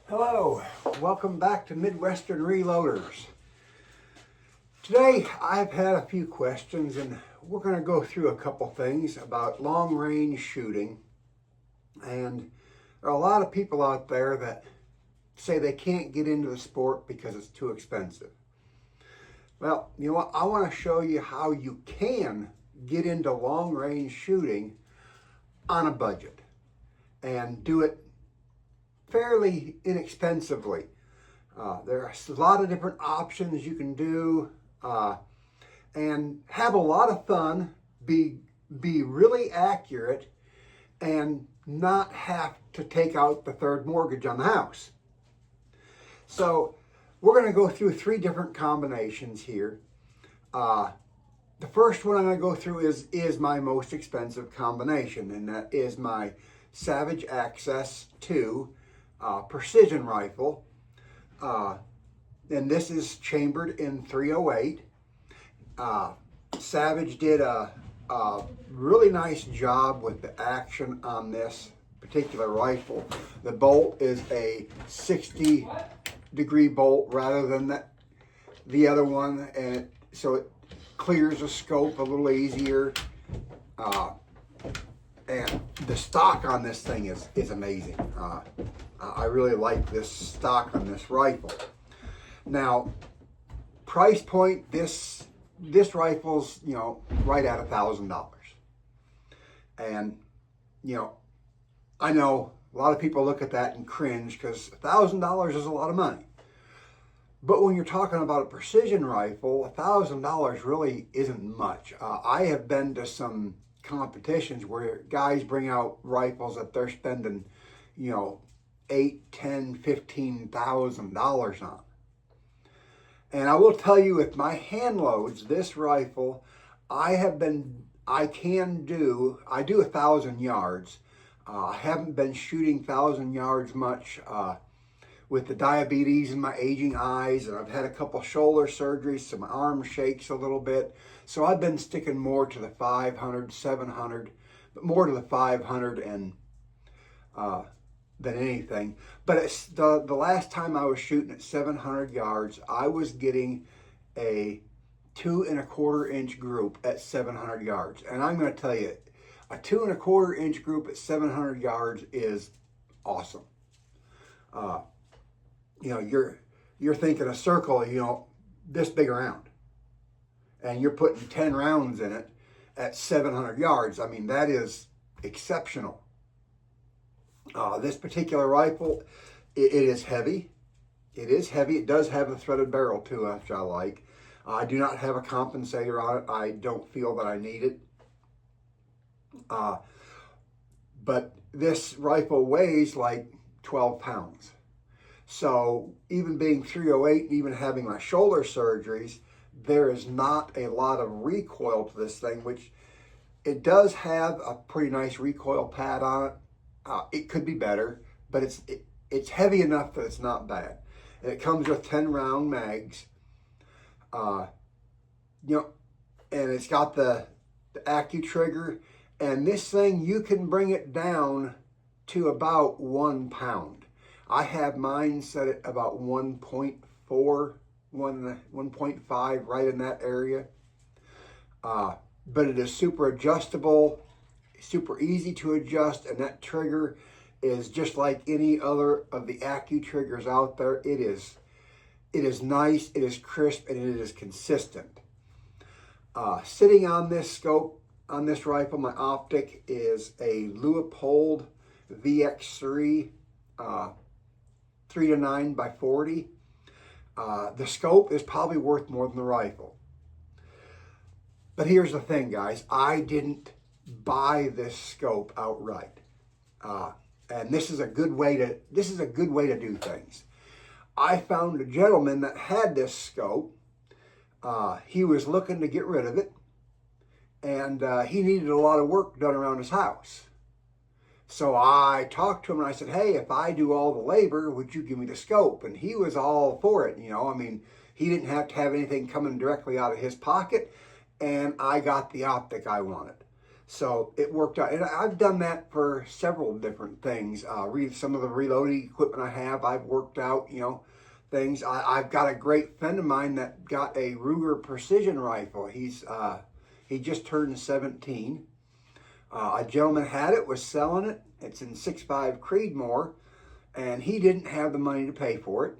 Hello, welcome back to Midwestern Reloaders. Today I've had a few questions and we're going to go through a couple things about long range shooting. And there are a lot of people out there that say they can't get into the sport because it's too expensive. Well, you know what? I want to show you how you can get into long range shooting on a budget and do it fairly inexpensively. There are a lot of different options you can do and have a lot of fun, be really accurate, and not have to take out the third mortgage on the house. So we're going to go through three different combinations here. The first one I'm going to go through is my most expensive combination, and that is my Savage Access 2 precision rifle, and this is chambered in .308. Savage did a really nice job with the action on this particular rifle. The bolt is a 60-degree bolt rather than the other one, and so it clears the scope a little easier. And the stock on this thing is amazing. I really like this stock on this rifle. Now, price point, this rifle's, right at $1,000. And, I know a lot of people look at that and cringe because $1,000 is a lot of money. But when you're talking about a precision rifle, $1,000 really isn't much. I have been to some competitions where guys bring out rifles that they're spending, $8,000, $10,000, $15,000 on. And I will tell you, with my hand loads, this rifle, I do 1,000 yards. I haven't been shooting 1,000 yards much with the diabetes and my aging eyes, and I've had a couple shoulder surgeries, so my arm shakes a little bit. So I've been sticking more to the 500, 700, but more to the 500 and than anything. But it's the last time I was shooting at 700 yards, I was getting a 2 1/4 inch group at 700 yards. And I'm going to tell you, a 2 1/4 inch group at 700 yards is awesome. You're thinking a circle, this big around, and you're putting 10 rounds in it at 700 yards. I mean, that is exceptional. This particular rifle, it is heavy. It is heavy. It does have a threaded barrel too, which I like. I do not have a compensator on it. I don't feel that I need it. But this rifle weighs like 12 pounds. So even being .308 and even having my shoulder surgeries, there is not a lot of recoil to this thing, which it does have a pretty nice recoil pad on it. It could be better, but it's heavy enough that it's not bad. And it comes with 10 round mags. And it's got the AccuTrigger, and this thing, you can bring it down to about 1 pound. I have mine set at about 1.4, 1.5, right in that area. But it is super adjustable, super easy to adjust, and that trigger is just like any other of the AccuTriggers out there. It is nice, it is crisp, and it is consistent. Sitting on this scope, on this rifle, my optic is a Leupold VX3 3-9 by 40. The scope is probably worth more than the rifle. But here's the thing, guys. I didn't buy this scope outright. And this is a good way to do things. I found a gentleman that had this scope. He was looking to get rid of it, and he needed a lot of work done around his house. So I talked to him and I said, hey, if I do all the labor, would you give me the scope? And he was all for it. He didn't have to have anything coming directly out of his pocket, and I got the optic I wanted. So it worked out. And I've done that for several different things. Some of the reloading equipment I have, I've worked out, things. I've got a great friend of mine that got a Ruger Precision rifle. He just turned 17. A gentleman had it, was selling it. It's in 6.5 Creedmoor, and he didn't have the money to pay for it.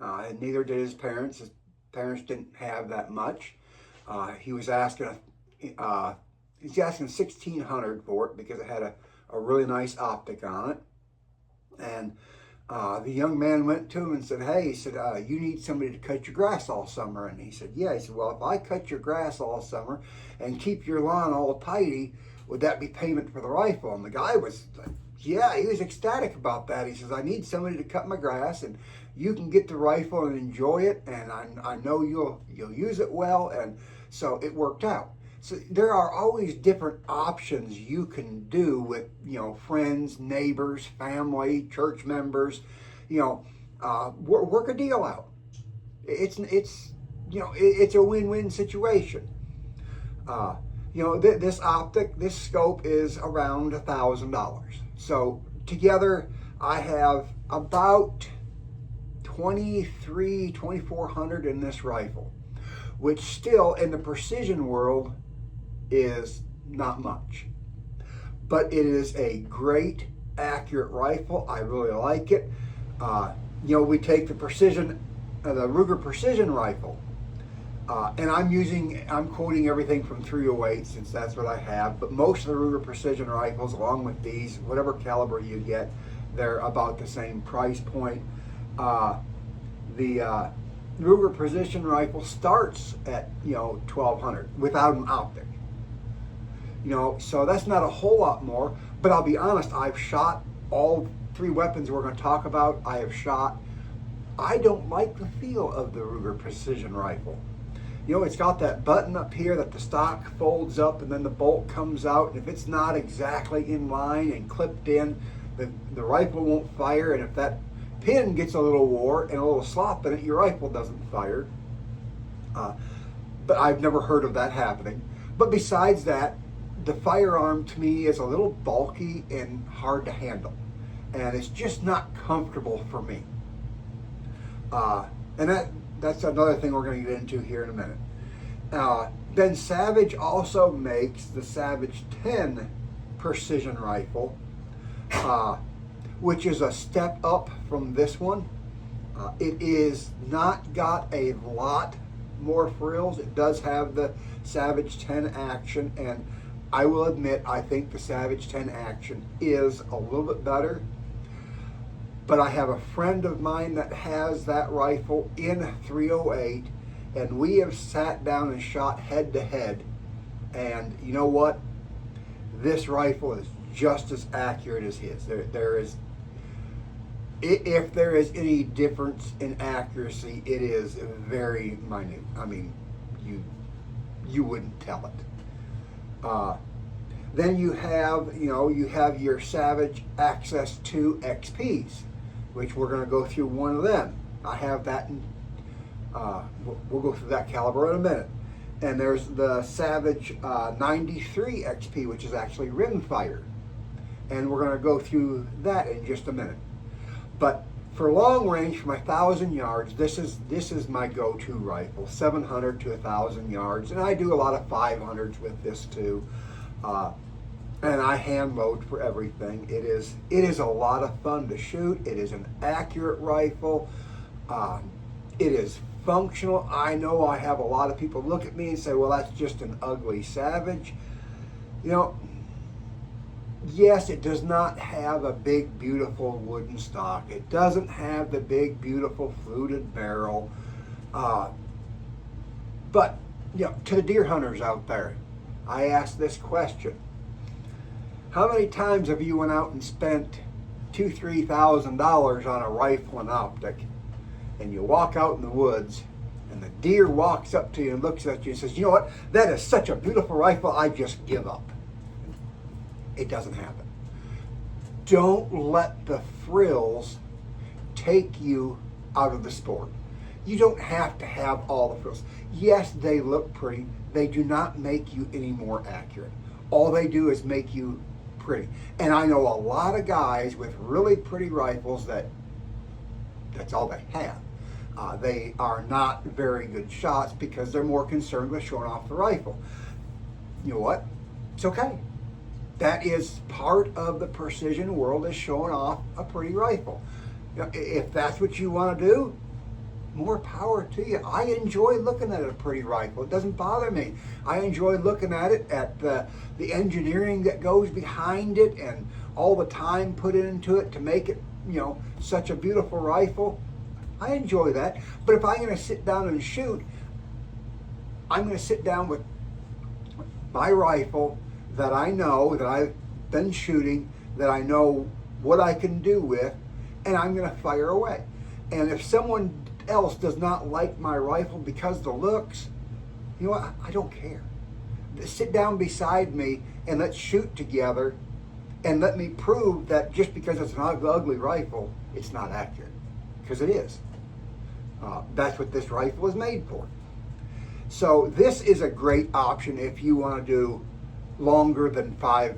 And neither did his parents. His parents didn't have that much. He was asking $1,600 for it because it had a really nice optic on it. And the young man went to him and said, hey, he said, you need somebody to cut your grass all summer. And he said, yeah. He said, well, if I cut your grass all summer and keep your lawn all tidy, would that be payment for the rifle? And the guy was like, yeah, he was ecstatic about that. He says, I need somebody to cut my grass, and you can get the rifle and enjoy it, and I know you'll use it well. And so it worked out. So there are always different options you can do with, friends, neighbors, family, church members, work a deal out. It's a win-win situation. This optic, this scope is around $1,000. So together I have about 2,400 in this rifle, which still in the precision world is not much. But it is a great, accurate rifle. I really like it. We take the Ruger Precision rifle, and I'm quoting everything from 308 since that's what I have, but most of the Ruger Precision rifles, along with these, whatever caliber you get, they're about the same price point. The Ruger Precision rifle starts at, $1,200 without an optic. So that's not a whole lot more, but I'll be honest, I've shot all three weapons we're going to talk about. I don't like the feel of the Ruger Precision rifle. It's got that button up here that the stock folds up and then the bolt comes out. And if it's not exactly in line and clipped in, the rifle won't fire. And if that pin gets a little wore and a little slop in it, your rifle doesn't fire. But I've never heard of that happening. But besides that, the firearm to me is a little bulky and hard to handle. And it's just not comfortable for me. And that's another thing we're going to get into here in a minute. Then Savage also makes the Savage 10 precision rifle, which is a step up from this one. It is not got a lot more frills. It does have the Savage 10 action, and I will admit I think the Savage 10 action is a little bit better. But I have a friend of mine that has that rifle in 308, and we have sat down and shot head to head. And you know what? This rifle is just as accurate as his. If there is any difference in accuracy, it is very minute. I mean, you wouldn't tell it. Then you have your Savage Access 2 XPs, which we're going to go through one of them. I have that, we'll go through that caliber in a minute. And there's the Savage 93 XP, which is actually rimfire. And we're going to go through that in just a minute. But for long range, for my 1,000 yards, this is my go-to rifle, 700 to 1,000 yards. And I do a lot of 500s with this too. And I hand load for everything. It is a lot of fun to shoot. It is an accurate rifle. It is functional. I know I have a lot of people look at me and say, well, that's just an ugly Savage. Yes, it does not have a big, beautiful wooden stock. It doesn't have the big, beautiful fluted barrel. But to the deer hunters out there, I ask this question. How many times have you went out and spent $2,000-$3,000 on a rifle and optic, and you walk out in the woods, and the deer walks up to you and looks at you and says, you know what, that is such a beautiful rifle, I just give up. It doesn't happen. Don't let the frills take you out of the sport. You don't have to have all the frills. Yes, they look pretty. They do not make you any more accurate. All they do is make you pretty. And I know a lot of guys with really pretty rifles that's all they have. They are not very good shots because they're more concerned with showing off the rifle. You know what? It's okay. That is part of the precision world, is showing off a pretty rifle. You know, if that's what you want to do, more power to you. I enjoy looking at a pretty rifle. It doesn't bother me. I enjoy looking at it, at the engineering that goes behind it and all the time put into it to make it, such a beautiful rifle. I enjoy that. But if I'm going to sit down and shoot, I'm going to sit down with my rifle that I know, that I've been shooting, that I know what I can do with, and I'm going to fire away. And if someone else does not like my rifle because of the looks, you know what? I don't care. Sit down beside me and let's shoot together, and let me prove that just because it's an ugly rifle, it's not accurate. Because it is. That's what this rifle is made for. So this is a great option if you want to do longer than 5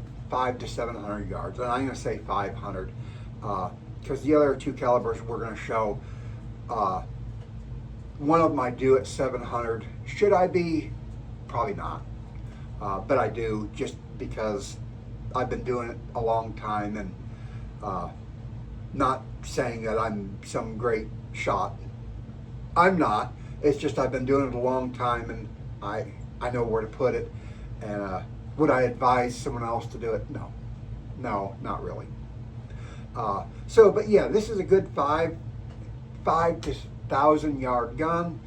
to 700 yards. And I'm going to say 500 because the other two calibers we're going to show, one of them I do at 700. Should I be? Probably not. But I do, just because I've been doing it a long time, and not saying that I'm some great shot. I'm not. It's just I've been doing it a long time, and I know where to put it. And would I advise someone else to do it? No, not really. But yeah, this is a good 5 to 1,000 yard gun.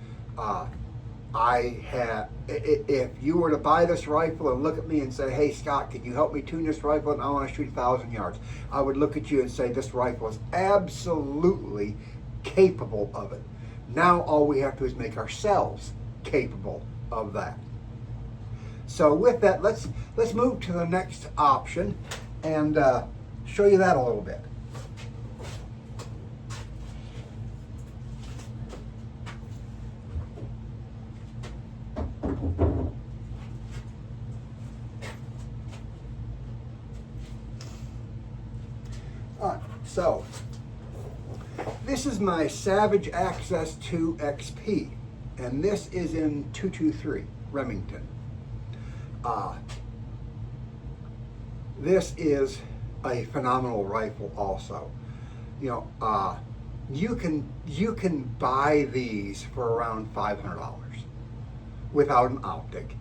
If you were to buy this rifle and look at me and say, "Hey Scott, can you help me tune this rifle? And I want to shoot 1,000 yards," I would look at you and say, this rifle is absolutely capable of it. Now all we have to do is make ourselves capable of that. So with that, let's move to the next option and show you that a little bit. So this is my Savage Access 2 XP, and this is in 223 Remington. This is a phenomenal rifle also. You can buy these for around $500 without an optic.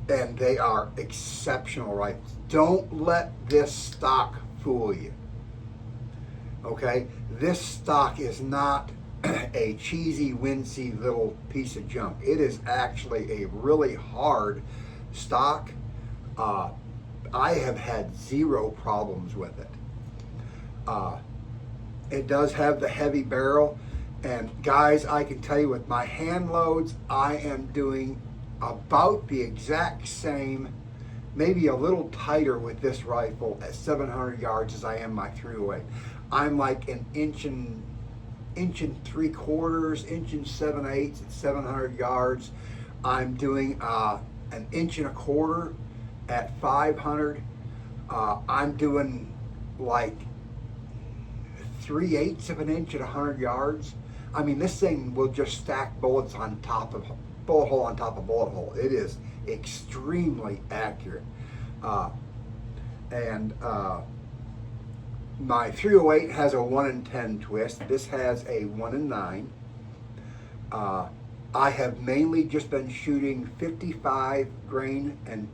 And they are exceptional rifles. Don't let this stock fool you. Okay? This stock is not a cheesy, wincy little piece of junk. It is actually a really hard stock. I have had zero problems with it. It does have the heavy barrel, and guys, I can tell you with my hand loads, I am doing about the exact same, maybe a little tighter with this rifle at 700 yards as I am my 308. I'm like an inch and 3/4, inch and 7/8 at 700 yards. I'm doing an inch and 1/4 at 500. I'm doing like 3/8 of an inch at 100 yards. I mean, this thing will just stack bullets on top of bullet hole on top of bullet hole. It is extremely accurate. My 308 has a 1 in 10 twist. This has a 1 in 9. I have mainly just been shooting 55 grain and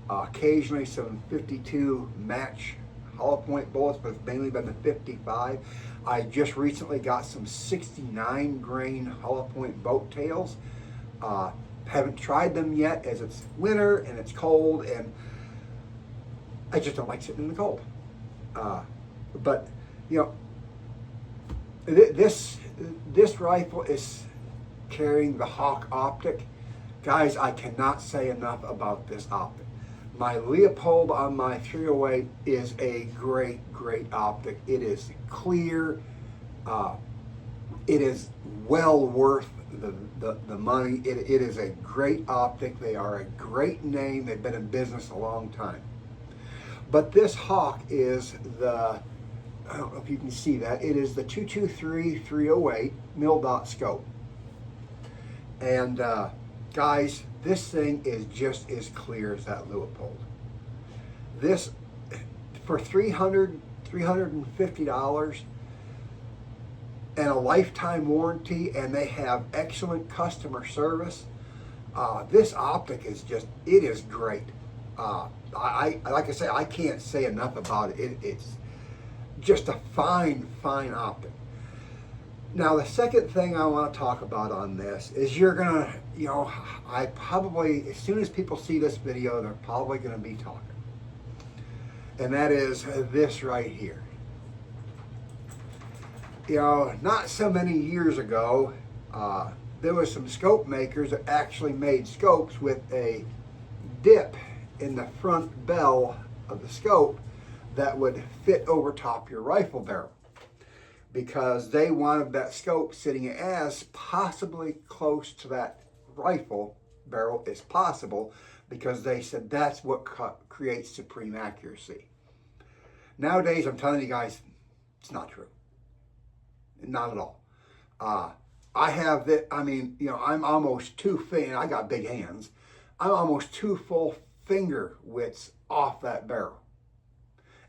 occasionally some 52 match hollow point bullets, but it's mainly been the 55. I just recently got some 69 grain hollow point boat tails. Haven't tried them yet, as it's winter and it's cold, and I just don't like sitting in the cold. But this rifle is carrying the Hawk optic. Guys, I cannot say enough about this optic. My Leupold on my 308 is a great optic. It is clear. it is well worth the money. It is a great optic. They are a great name. They've been in business a long time. But this hawk is the, I don't know if you can see that, it is the 223-308 mil-dot scope. And guys, this thing is just as clear as that Leupold. This, for $350 and a lifetime warranty, and they have excellent customer service, this optic is just, it is great. I like I say, I can't say enough about it. It's just a fine optic. Now, the second thing I want to talk about on this is you're gonna, I probably, as soon as people see this video, they're probably gonna be talking. And that is this right here. Not so many years ago, there was some scope makers that actually made scopes with a dip in the front bell of the scope that would fit over top your rifle barrel, because they wanted that scope sitting as possibly close to that rifle barrel as possible, because they said that's what creates supreme accuracy. Nowadays, I'm telling you guys, it's not true. Not at all. I have that, I'm almost 2 feet, and I got big hands. I'm almost 2 full finger widths off that barrel.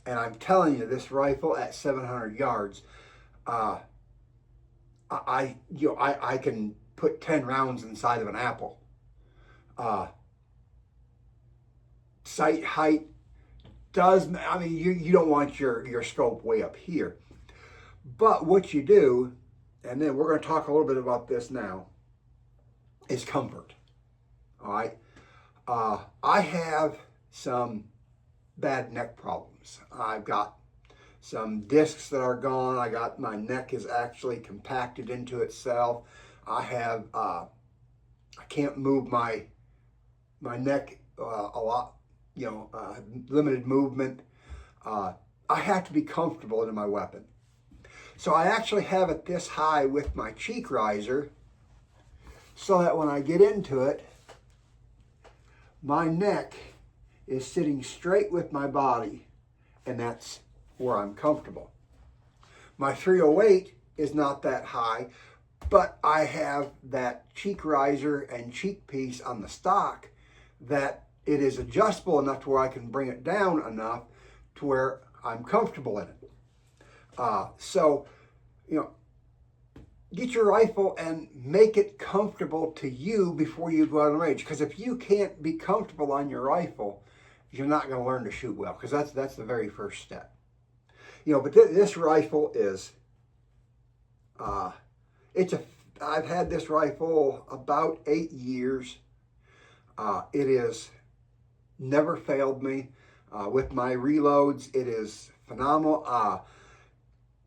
And I'm telling you, this rifle at 700 yards, I can put 10 rounds inside of an apple. Sight height does, you don't want your scope way up here. But what you do, and then we're going to talk a little bit about this now, is comfort. All right. I have some bad neck problems. I've got some discs that are gone. My neck is actually compacted into itself. I have, I can't move my neck a lot, limited movement. I have to be comfortable in my weapon. So I actually have it this high with my cheek riser, so that when I get into it, my neck is sitting straight with my body, and that's where I'm comfortable. My 308 is not that high, but I have that cheek riser and cheek piece on the stock that it is adjustable enough to where I can bring it down enough to where I'm comfortable in it. So, get your rifle and make it comfortable to you before you go out on range. Because if you can't be comfortable on your rifle, you're not going to learn to shoot well. Because that's the very first step. But this rifle is, I've had this rifle about 8 years. It is never failed me. With my reloads, it is phenomenal.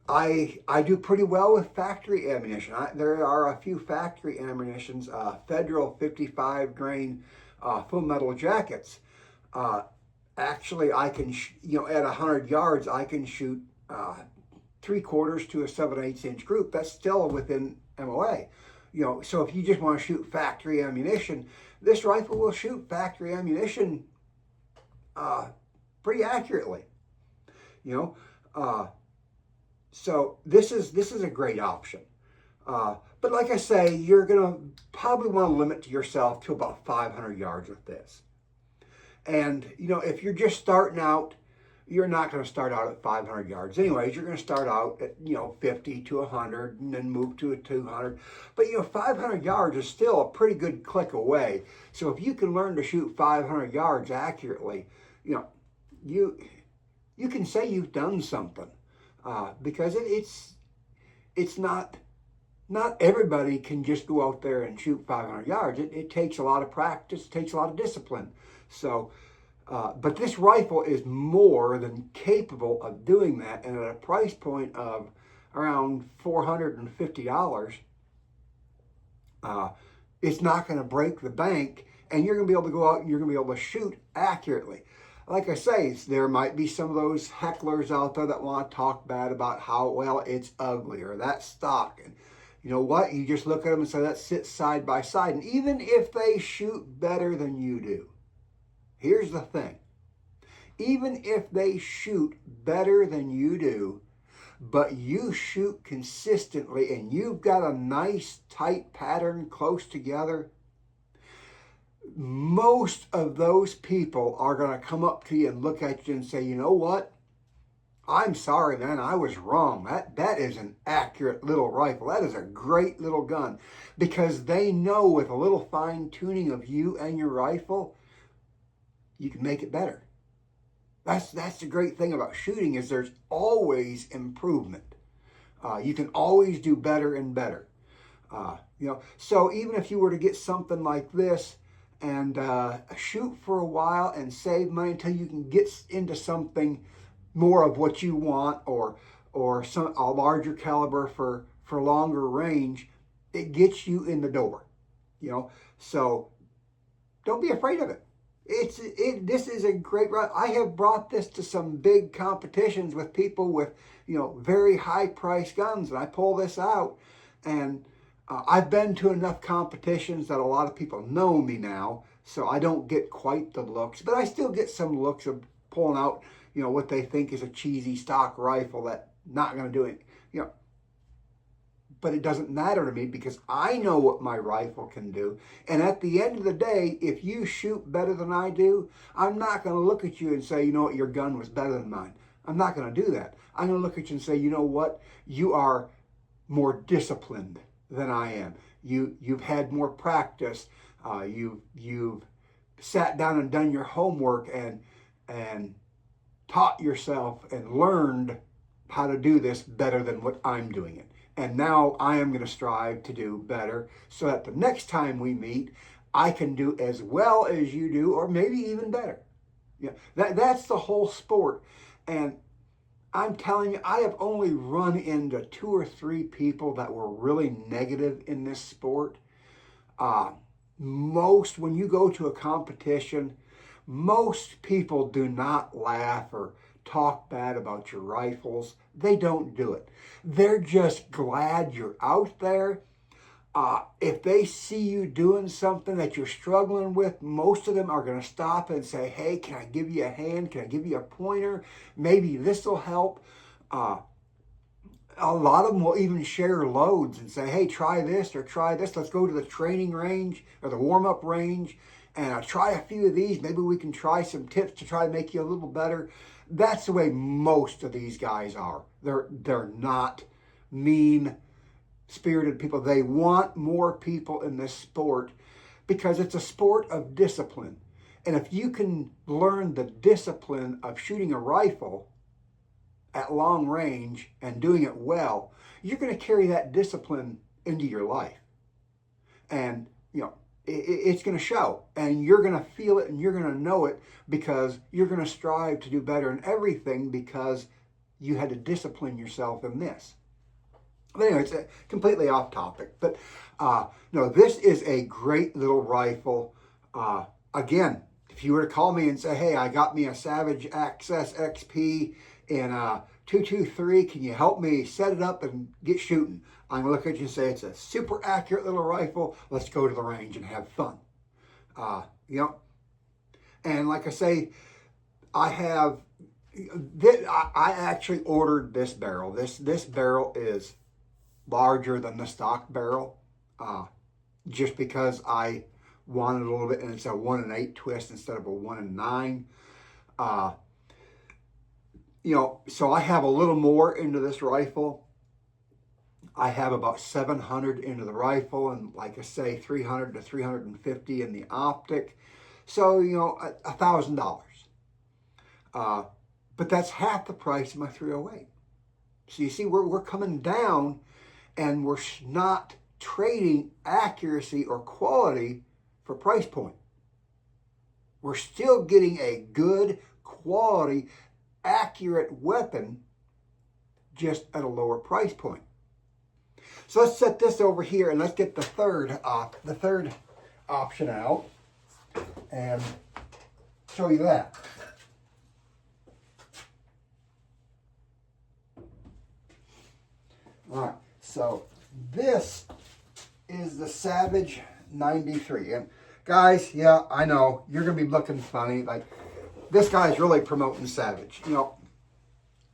I do pretty well with factory ammunition. There are a few factory ammunitions, Federal 55 grain full metal jackets. Actually, I can, at 100 yards, I can shoot 3/4 to a 7/8 inch group. That's still within MOA. So if you just want to shoot factory ammunition, this rifle will shoot factory ammunition pretty accurately. So this is a great option. But like I say, you're going to probably want to limit yourself to about 500 yards with this. And, if you're just starting out, you're not going to start out at 500 yards. Anyways, you're going to start out at, 50 to 100 and then move to a 200. But, 500 yards is still a pretty good click away. So if you can learn to shoot 500 yards accurately, you can say you've done something. Because it's not everybody can just go out there and shoot 500 yards. It takes a lot of practice, it takes a lot of discipline. So, but this rifle is more than capable of doing that, and at a price point of around $450, it's not going to break the bank, and you're going to be able to go out and you're going to be able to shoot accurately. Like I say, there might be some of those hecklers out there that want to talk bad about how, well, it's ugly or that's stock. And, you know what? You just look at them and say, let's sit side by side. And even if they shoot better than you do, here's the thing. Even if they shoot better than you do, but you shoot consistently and you've got a nice tight pattern close together, most of those people are going to come up to you and look at you and say, you know what? I'm sorry, man, I was wrong. That is an accurate little rifle. That is a great little gun. Because they know with a little fine tuning of you and your rifle, you can make it better. That's the great thing about shooting, is there's always improvement. You can always do better and better. So even if you were to get something like this and shoot for a while and save money until you can get into something more of what you want, or a larger caliber for longer range, it gets you in the door. So don't be afraid of it. This is a great run. I have brought this to some big competitions with people with very high price guns, and I pull this out, and I've been to enough competitions that a lot of people know me now, so I don't get quite the looks, but I still get some looks of pulling out what they think is a cheesy stock rifle that not going to do it. But it doesn't matter to me, because I know what my rifle can do. And at the end of the day, if you shoot better than I do, I'm not going to look at you and say, you know what, your gun was better than mine. I'm not going to do that. I'm going to look at you and say, you know what, you are more disciplined than I am. You've had more practice. You've sat down and done your homework and taught yourself and learned how to do this better than what I'm doing it. And now I am going to strive to do better, so that the next time we meet, I can do as well as you do, or maybe even better. That's the whole sport. And I'm telling you, I have only run into 2 or 3 people that were really negative in this sport. When you go to a competition, most people do not laugh or talk bad about your rifles. They don't do it. They're just glad you're out there. If they see you doing something that you're struggling with, most of them are going to stop and say, hey, can I give you a hand? Can I give you a pointer? Maybe this will help. A lot of them will even share loads and say, hey, try this or try this. Let's go to the training range or the warm-up range and try a few of these. Maybe we can try some tips to try to make you a little better. That's the way most of these guys are. They're not mean-spirited people. They want more people in this sport because it's a sport of discipline. And if you can learn the discipline of shooting a rifle at long range and doing it well, you're going to carry that discipline into your life. And, it's going to show, and you're going to feel it and you're going to know it, because you're going to strive to do better in everything because you had to discipline yourself in this. But anyway, it's completely off topic. But no, this is a great little rifle. Again, if you were to call me and say, hey, I got me a Savage Access XP in 223, can you help me set it up and get shooting? I'm going to look at you and say, it's a super accurate little rifle. Let's go to the range and have fun. And like I say, I actually ordered this barrel. This barrel is larger than the stock barrel, just because I wanted a little bit, and it's a 1-8 twist instead of a 1-9. So I have a little more into this rifle. I have about 700 into the rifle, and like I say, 300 to 350 in the optic. So, $1,000. But that's half the price of my 308. So you see, we're coming down, and we're not trading accuracy or quality for price point. We're still getting a good quality, accurate weapon, just at a lower price point. So let's set this over here, and let's get the third option out and show you that. All right, so This is the Savage 93. And guys, yeah, I know, you're going to be looking funny. Like, this guy's really promoting Savage. You know,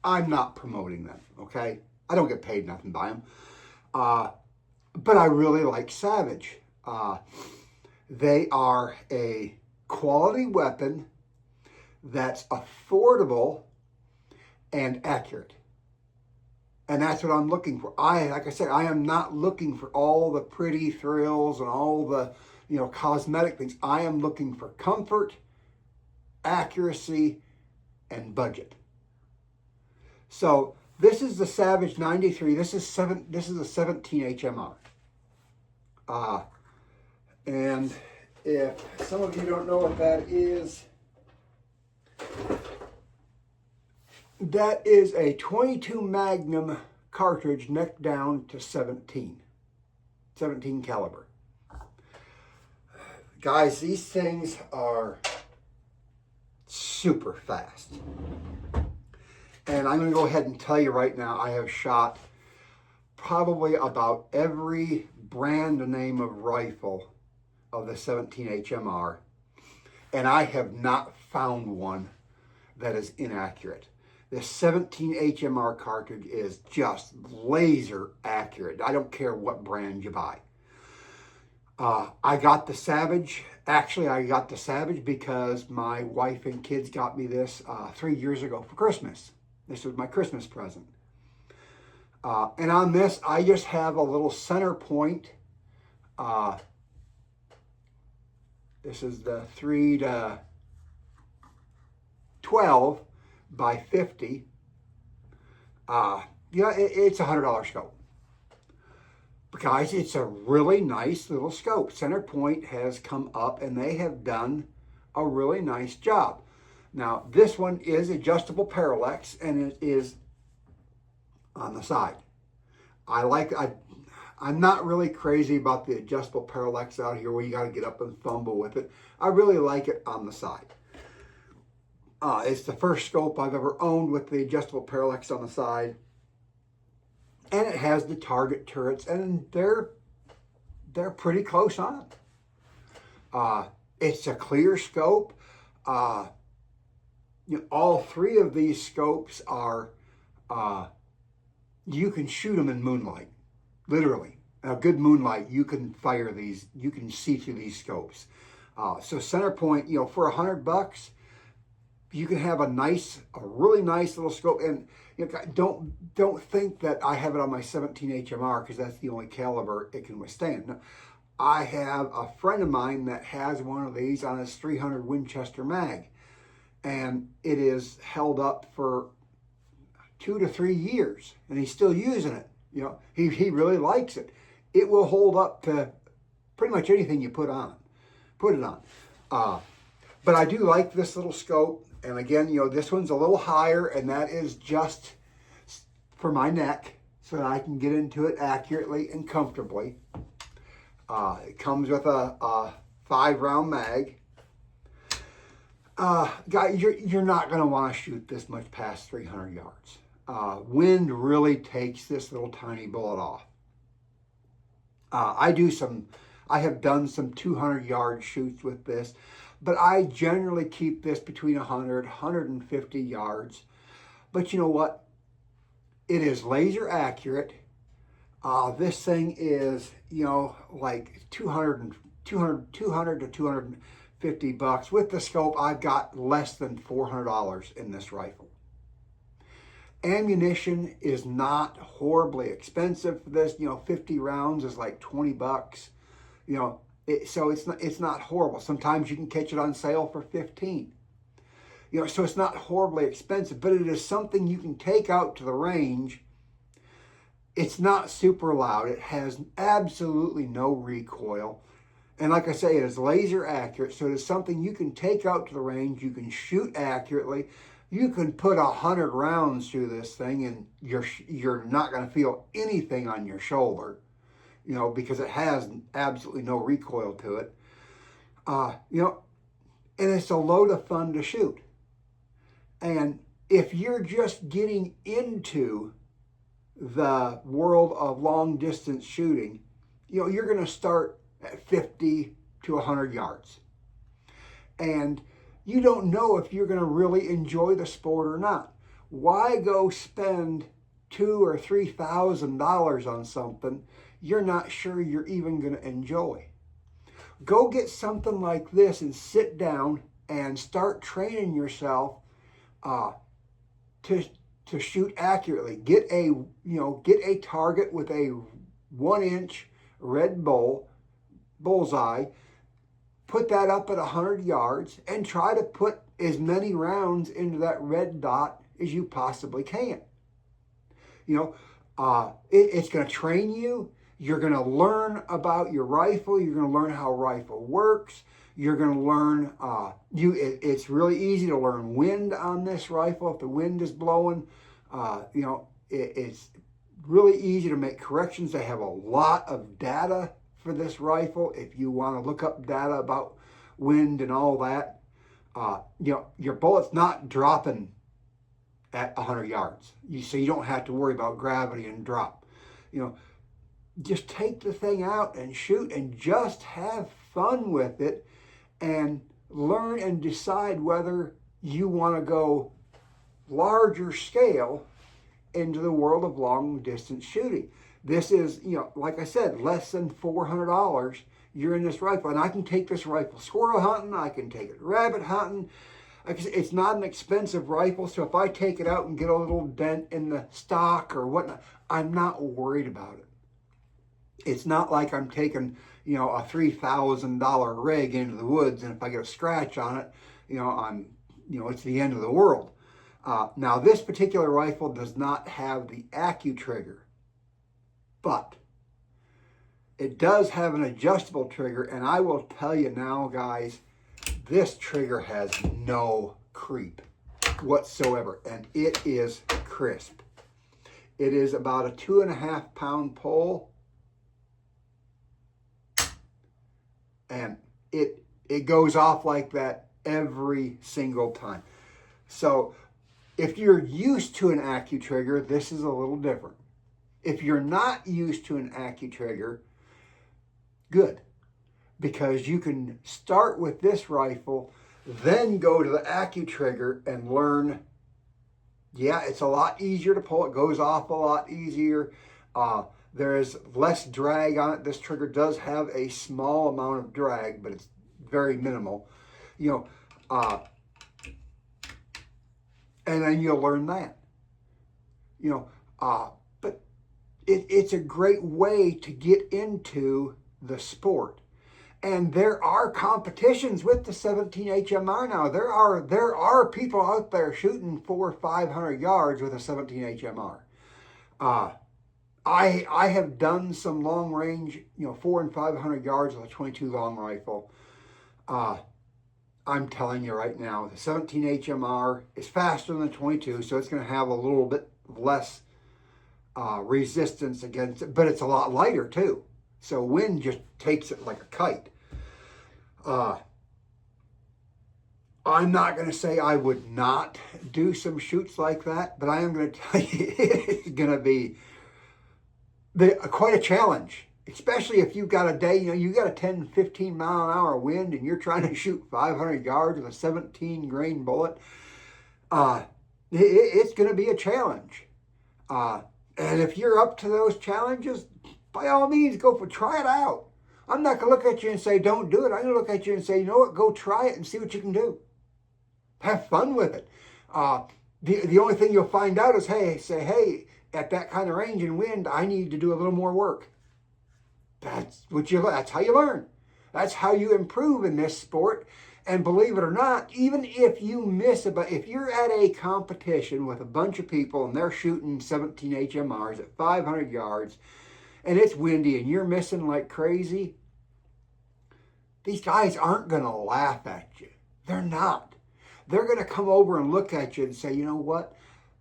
I'm not promoting them, okay? I don't get paid nothing by them. But I really like Savage. They are a quality weapon that's affordable and accurate. And that's what I'm looking for. Like I said, I am not looking for all the pretty thrills and all the, cosmetic things. I am looking for comfort, accuracy, and budget. So this is the Savage 93. This is a 17 HMR. And if some of you don't know what that is a 22 Magnum cartridge neck down to 17 caliber. Guys, these things are super fast. And I'm going to go ahead and tell you right now, I have shot probably about every brand name of rifle of the 17 HMR, and I have not found one that is inaccurate. The 17 HMR cartridge is just laser accurate. I don't care what brand you buy. I got the Savage. Actually, I got the Savage because my wife and kids got me this 3 years ago for Christmas. This was my Christmas present. And on this, I just have a little center point. This is the 3 to 12 by 50. It's a $100 scope. But guys, it's a really nice little scope. Center Point has come up and they have done a really nice job. Now, this one is adjustable parallax and it is on the side. I'm not really crazy about the adjustable parallax out here where you got to get up and fumble with it. I really like it on the side. It's the first scope I've ever owned with the adjustable parallax on the side. And it has the target turrets, and they're pretty close on. It's a clear scope. All three of these scopes are, you can shoot them in moonlight, literally. A good moonlight, you can fire these, you can see through these scopes. So Center Point, for $100, you can have a really nice little scope. And don't think that I have it on my 17 HMR because that's the only caliber it can withstand. No, I have a friend of mine that has one of these on his 300 Winchester mag, and it is held up for 2 to 3 years, and he's still using it. He really likes it. It will hold up to pretty much anything you put it on. But I do like this little scope. And again, this one's a little higher, and that is just for my neck so that I can get into it accurately and comfortably. It comes with a 5-round mag. Guys, you're not going to want to shoot this much past 300 yards. Wind really takes this little tiny bullet off. I have done some 200-yard shoots with this. But I generally keep this between 100, 150 yards. But you know what? It is laser accurate. This thing is, like 200 to 250 bucks. With the scope, I've got less than $400 in this rifle. Ammunition is not horribly expensive for this. 50 rounds is like 20 bucks. So it's not horrible. Sometimes you can catch it on sale for 15. So it's not horribly expensive, but it is something you can take out to the range. It's not super loud. It has absolutely no recoil. And like I say, it is laser accurate. So it is something you can take out to the range. You can shoot accurately. You can put 100 rounds through this thing and you're not going to feel anything on your shoulder. Because it has absolutely no recoil to it. And it's a load of fun to shoot. And if you're just getting into the world of long distance shooting, you know, you're going to start at 50 to 100 yards. And you don't know if you're going to really enjoy the sport or not. Why go spend $2,000 or $3,000 on something you're not sure you're even going to enjoy? Go get something like this and sit down and start training yourself to shoot accurately. Get a target with a 1-inch red bullseye. Put that up at 100 yards and try to put as many rounds into that red dot as you possibly can. You know, it's going to train you. You're going to learn about your rifle. You're going to learn how a rifle works. You're going to learn, it's really easy to learn wind on this rifle. If the wind is blowing, you know, it's really easy to make corrections. They have a lot of data for this rifle. If you want to look up data about wind and all that, you know, your bullet's not dropping at 100 yards. So you don't have to worry about gravity and drop. You know, just take the thing out and shoot and just have fun with it and learn and decide whether you want to go larger scale into the world of long distance shooting. This is, you know, like I said, less than $400. You're in this rifle, and I can take this rifle squirrel hunting. I can take it rabbit hunting. It's not an expensive rifle, so if I take it out and get a little dent in the stock or whatnot, I'm not worried about it. It's not like I'm taking, you know, a $3,000 rig into the woods, and if I get a scratch on it, you know, it's the end of the world. Now, this particular rifle does not have the AccuTrigger, but it does have an adjustable trigger, and I will tell you now, guys, this trigger has no creep whatsoever, and it is crisp. It is about a 2.5 pound pull, and it goes off like that every single time. So if you're used to an AccuTrigger, this is a little different. If you're not used to an AccuTrigger, good, because you can start with this rifle, then go to the AccuTrigger and learn. Yeah, it's a lot easier to pull. It goes off a lot easier. There is less drag on it. This trigger does have a small amount of drag, but it's very minimal. You know, and then you'll learn that. You know, but it's a great way to get into the sport. And there are competitions with the 17 HMR now. There are people out there shooting 400 or 500 yards with a 17 HMR. I have done some long range, you know, 400 and 500 yards with a 22 long rifle. I'm telling you right now, the 17 HMR is faster than the 22, so it's going to have a little bit less resistance against it, but it's a lot lighter too. So wind just takes it like a kite. I'm not going to say I would not do some shoots like that, but I am going to tell you it's going to be quite a challenge, especially if you've got a day, you know, you got a 10, 15 mile an hour wind and you're trying to shoot 500 yards with a 17 grain bullet. It's going to be a challenge. And if you're up to those challenges, by all means, try it out. I'm not going to look at you and say, don't do it. I'm going to look at you and say, you know what, go try it and see what you can do. Have fun with it. The only thing you'll find out is, hey, at that kind of range and wind, I need to do a little more work. That's how you learn. That's how you improve in this sport. And believe it or not, even if you if you're at a competition with a bunch of people and they're shooting 17 HMRs at 500 yards and it's windy and you're missing like crazy, these guys aren't going to laugh at you. They're not. They're going to come over and look at you and say, you know what?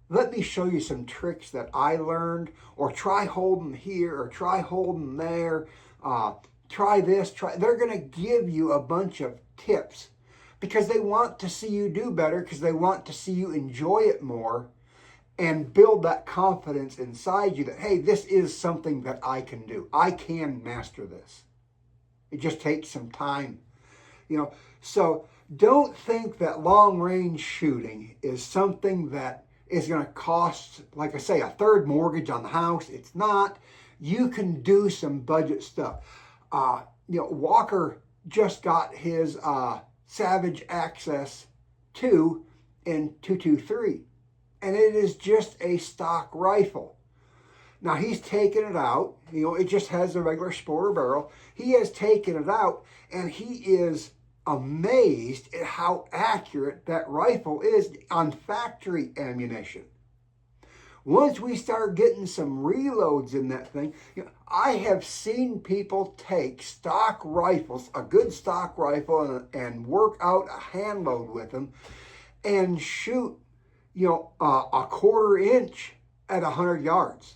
Let me show you some tricks that I learned, or try holding here, or try holding there, try this, They're going to give you a bunch of tips because they want to see you do better, because they want to see you enjoy it more. and build that confidence inside you that, hey, this is something that I can do. I can master this. It just takes some time, So don't think that long range shooting is something that is going to cost, like I say, a third mortgage on the house. It's not. You can do some budget stuff. Walker just got his Savage Access 2 in 223, and it is just a stock rifle. Now he's taken it out. It just has a regular sporter barrel. He has taken it out, and he is amazed at how accurate that rifle is on factory ammunition. Once we start getting some reloads in that thing, I have seen people take stock rifles, a good stock rifle, and work out a hand load with them and shoot, a quarter inch at 100 yards.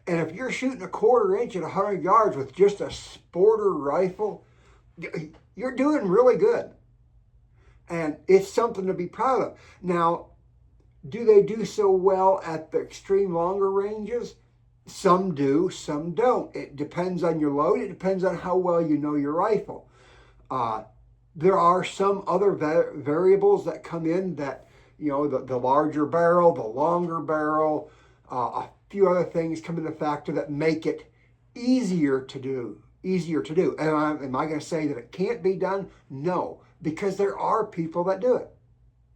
And if you're shooting a quarter inch at 100 yards with just a sporter rifle, you're doing really good. And it's something to be proud of. Now, do they do so well at the extreme longer ranges? Some do, some don't. It depends on your load. It depends on how well you know your rifle. There are some other variables that come in that, the larger barrel, the longer barrel, a few other things come into factor that make it easier to do. And am I going to say that it can't be done? No, because there are people that do it.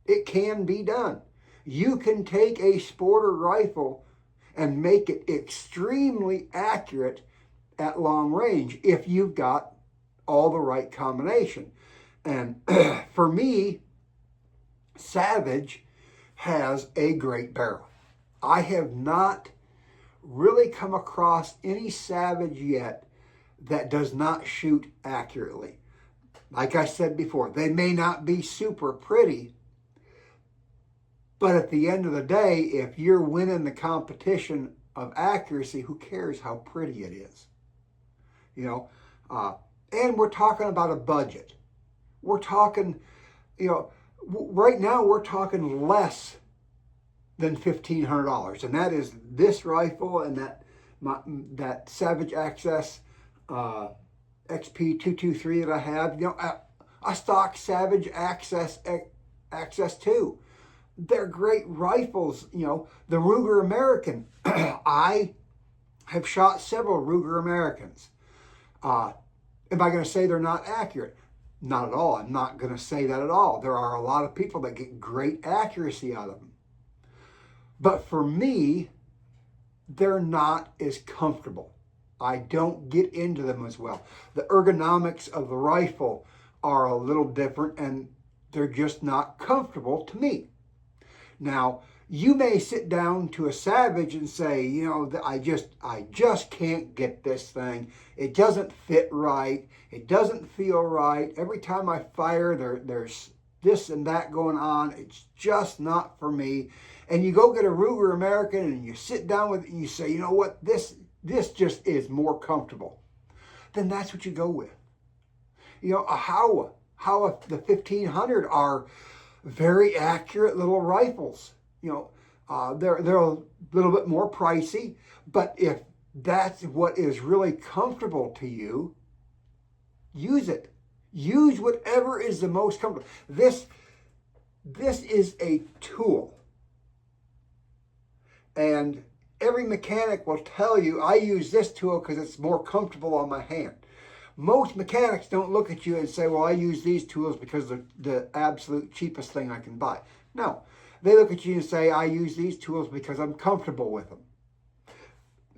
It can be done. You can take a sporter rifle and make it extremely accurate at long range if you've got all the right combination. And for me, Savage has a great barrel. I have not really come across any Savage yet that does not shoot accurately. Like I said before, they may not be super pretty, but at the end of the day, if you're winning the competition of accuracy, who cares how pretty it is? And we're talking about a budget. We're talking, right now we're talking less than $1,500, and that is this rifle and that Savage Access XP223 that I have. A stock Savage Access 2. They're great rifles. The Ruger American. I have shot several Ruger Americans. Am I going to say they're not accurate? Not at all. I'm not going to say that at all. There are a lot of people that get great accuracy out of them. But for me, they're not as comfortable. I don't get into them as well. The ergonomics of the rifle are a little different, and they're just not comfortable to me. Now, you may sit down to a Savage and say, I just can't get this thing. It doesn't fit right. It doesn't feel right. Every time I fire, there's this and that going on. It's just not for me. And you go get a Ruger American and you sit down with it and you say, what, this just is more comfortable. Then that's what you go with. A Howa the 1500 are very accurate little rifles. They're a little bit more pricey, but if that's what is really comfortable to you, use it. Use whatever is the most comfortable. This is a tool. And every mechanic will tell you, I use this tool because it's more comfortable on my hand. Most mechanics don't look at you and say, well, I use these tools because they're the absolute cheapest thing I can buy. No, they look at you and say, I use these tools because I'm comfortable with them.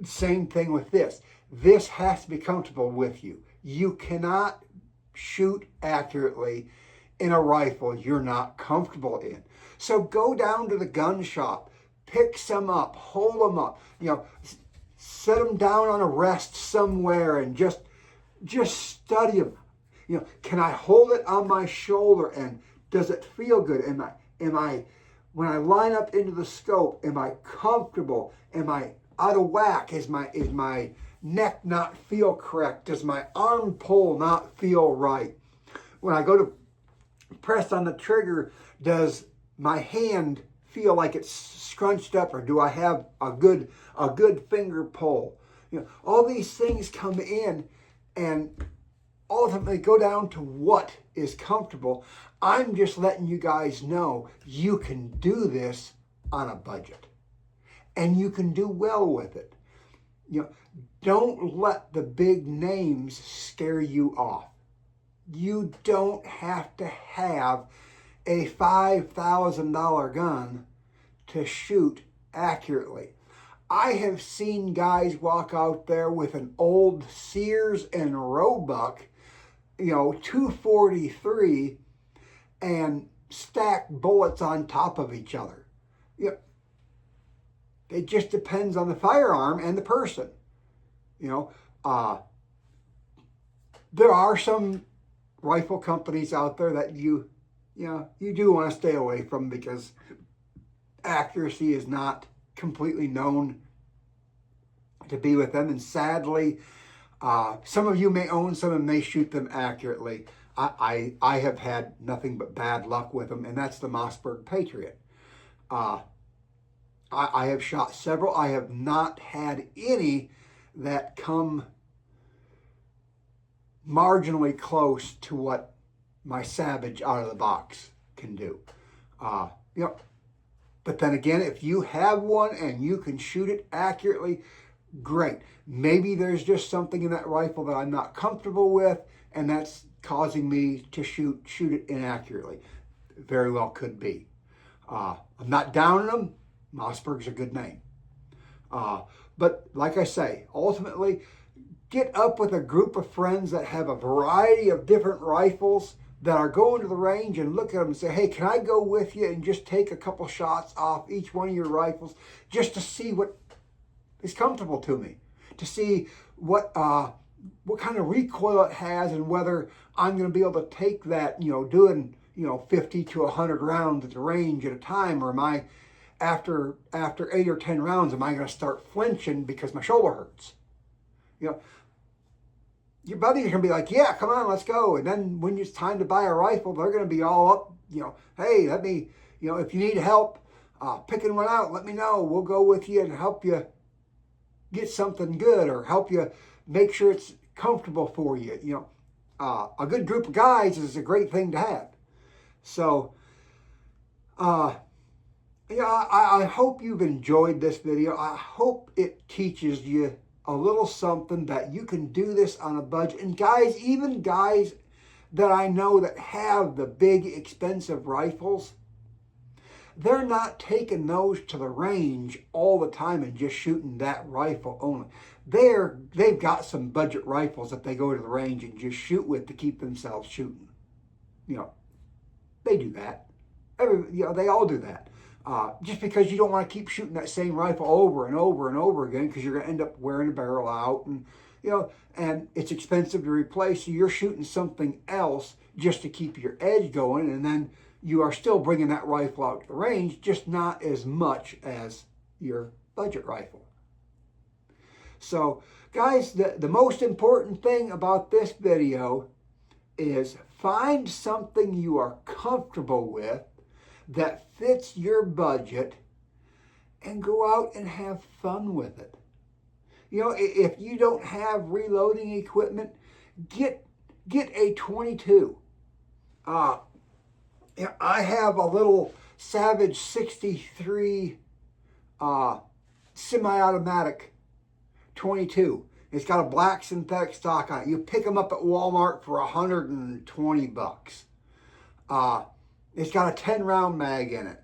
Same thing with this. This has to be comfortable with you. You cannot shoot accurately in a rifle you're not comfortable in. So go down to the gun shop, pick some up, hold them up, set them down on a rest somewhere and just study them. Can I hold it on my shoulder and does it feel good? Am I when I line up into the scope, am I comfortable? Am I out of whack? Is my neck not feel correct? Does my arm pull not feel right? When I go to press on the trigger, does my hand feel like it's scrunched up, or do I have a good finger pull? All these things come in and ultimately go down to what is comfortable. I'm just letting you guys know you can do this on a budget and you can do well with it. Don't let the big names scare you off. You don't have to have a $5,000 gun to shoot accurately. I have seen guys walk out there with an old Sears and Roebuck, 243, and stack bullets on top of each other. It just depends on the firearm and the person. There are some rifle companies out there that you do want to stay away from, because accuracy is not completely known to be with them. And sadly, some of you may own some and may shoot them accurately. I have had nothing but bad luck with them, and that's the Mossberg Patriot. I have shot several. I have not had any that come marginally close to what my Savage out of the box can do. But then again, if you have one and you can shoot it accurately, great. Maybe there's just something in that rifle that I'm not comfortable with, and that's causing me to shoot it inaccurately. Very well could be. I'm not downing them. Mossberg's a good name. But like I say, ultimately, get up with a group of friends that have a variety of different rifles, that are going to the range, and look at them and say, hey, can I go with you and just take a couple shots off each one of your rifles just to see what is comfortable to me, to see what kind of recoil it has, and whether I'm going to be able to take that, doing 50 to 100 rounds at the range at a time, or am I, after 8 or 10 rounds, am I going to start flinching because my shoulder hurts? Your buddies are going to be like, yeah, come on, let's go. And then when it's time to buy a rifle, they're going to be all up, hey, let me, if you need help picking one out, let me know. We'll go with you and help you get something good, or help you make sure it's comfortable for you. A good group of guys is a great thing to have. So, I hope you've enjoyed this video. I hope it teaches you a little something, that you can do this on a budget. And guys, even guys that I know that have the big expensive rifles, they're not taking those to the range all the time and just shooting that rifle only. They've got some budget rifles that they go to the range and just shoot with to keep themselves shooting. They do that. They all do that. Just because you don't want to keep shooting that same rifle over and over and over again, because you're going to end up wearing the barrel out, and and it's expensive to replace. So you're shooting something else just to keep your edge going, and then you are still bringing that rifle out to the range, just not as much as your budget rifle. So guys, the most important thing about this video is find something you are comfortable with, that fits your budget, and go out and have fun with it. If you don't have reloading equipment, get a 22. I have a little Savage 63 semi-automatic 22. It's got a black synthetic stock on it. You pick them up at Walmart for $120. It's got a 10-round mag in it.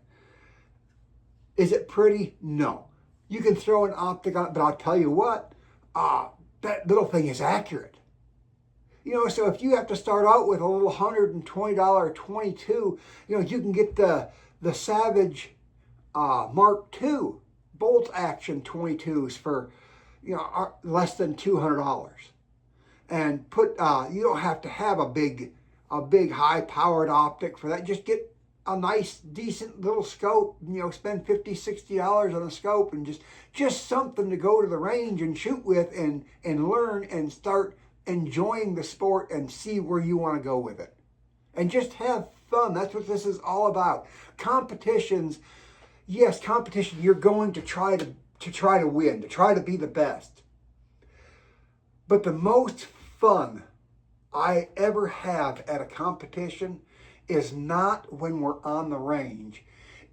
Is it pretty? No. You can throw an optic on it, but I'll tell you what, that little thing is accurate. So if you have to start out with a little $120 22, you can get the Savage Mark II bolt action 22s for less than $200. And you don't have to have a big high-powered optic for that. Just get a nice, decent little scope, spend $50, $60 on a scope, and just something to go to the range and shoot with, and learn and start enjoying the sport and see where you want to go with it. And just have fun. That's what this is all about. Competitions, yes, competition, you're going to try to win, to try to be the best. But the most fun I ever have at a competition is not when we're on the range.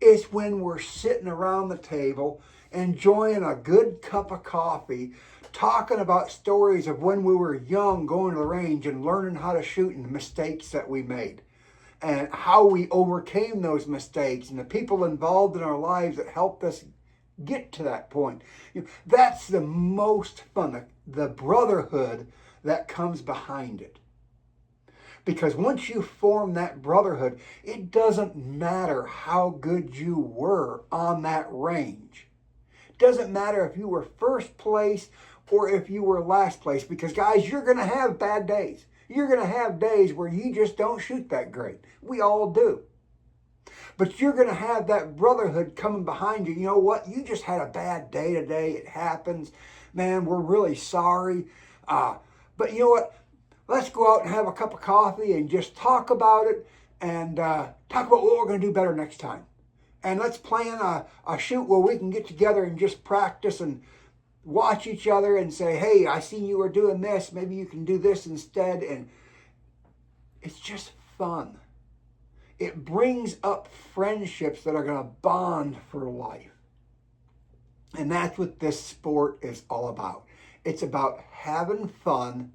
It's when we're sitting around the table, enjoying a good cup of coffee, talking about stories of when we were young, going to the range and learning how to shoot and the mistakes that we made and how we overcame those mistakes and the people involved in our lives that helped us get to that point. That's the most fun, the brotherhood that comes behind it. Because once you form that brotherhood, it doesn't matter how good you were on that range. It doesn't matter if you were first place or if you were last place. Because guys, you're going to have bad days. You're going to have days where you just don't shoot that great. We all do. But you're going to have that brotherhood coming behind you. You know what? You just had a bad day today. It happens. Man, we're really sorry. But you know what? Let's go out and have a cup of coffee and just talk about it and talk about what we're going to do better next time. And let's plan a shoot where we can get together and just practice and watch each other and say, hey, I seen you were doing this. Maybe you can do this instead. And it's just fun. It brings up friendships that are going to bond for life. And that's what this sport is all about. It's about having fun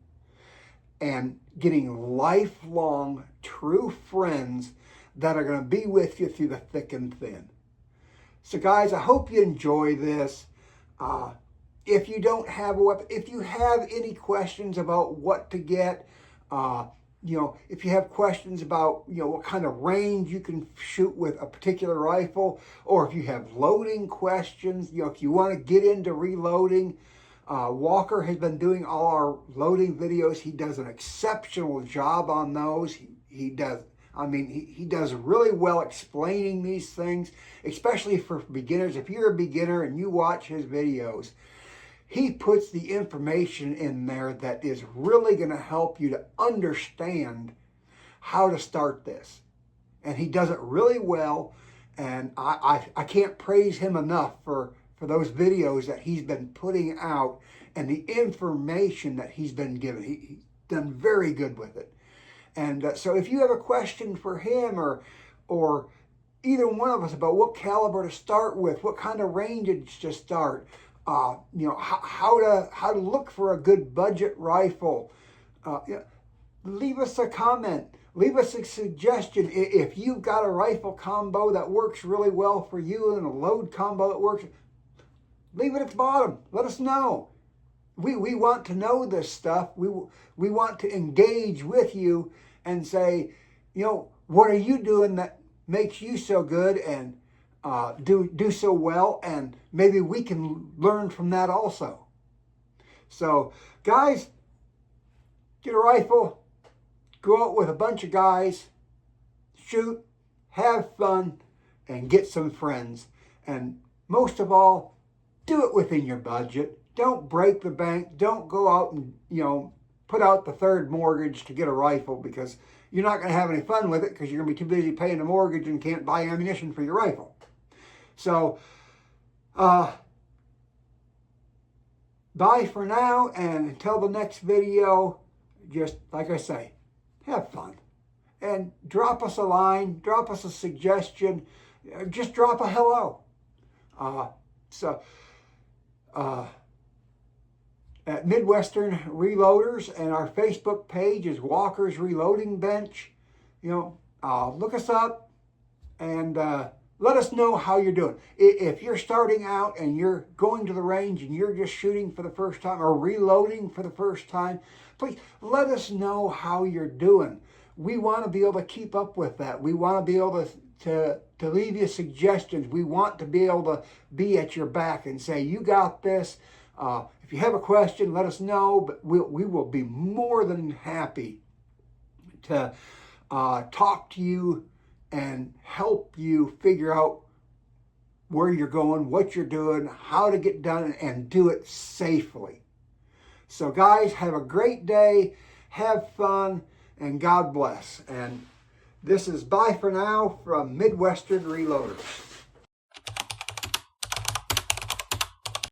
and getting lifelong, true friends that are going to be with you through the thick and thin. So guys, I hope you enjoy this. If you don't have a weapon, if you have any questions about what to get, if you have questions about, what kind of range you can shoot with a particular rifle, or if you have loading questions, if you want to get into reloading, Walker has been doing all our loading videos. He does an exceptional job on those. He does really well explaining these things, especially for beginners. If you're a beginner and you watch his videos, he puts the information in there that is really going to help you to understand how to start this. And he does it really well. And I can't praise him enough for those videos that he's been putting out and the information that he's been given. He's done very good with it. And so if you have a question for him or either one of us about what caliber to start with, what kind of range to start, how to look for a good budget rifle, leave us a comment. Leave us a suggestion. If you've got a rifle combo that works really well for you and a load combo that works, leave it at the bottom. Let us know. We want to know this stuff. We want to engage with you and say, what are you doing that makes you so good and do so well, and maybe we can learn from that also. So, guys, get a rifle, go out with a bunch of guys, shoot, have fun, and get some friends. And most of all, do it within your budget. Don't break the bank. Don't go out and, put out the third mortgage to get a rifle, because you're not going to have any fun with it because you're going to be too busy paying the mortgage and can't buy ammunition for your rifle. So, bye for now, and until the next video, just like I say, have fun. And drop us a line, drop us a suggestion, just drop a hello. At Midwestern Reloaders, and our Facebook page is Walker's Reloading Bench. Look us up and let us know how you're doing. If you're starting out and you're going to the range and you're just shooting for the first time or reloading for the first time, please let us know how you're doing. We want to be able to keep up with that. We want to be able to leave you suggestions. We want to be able to be at your back and say, you got this. If you have a question, let us know, but we will be more than happy to talk to you and help you figure out where you're going, what you're doing, how to get done, and do it safely. So guys, have a great day, have fun, and God bless. And this is bye for now from Midwestern Reloaders.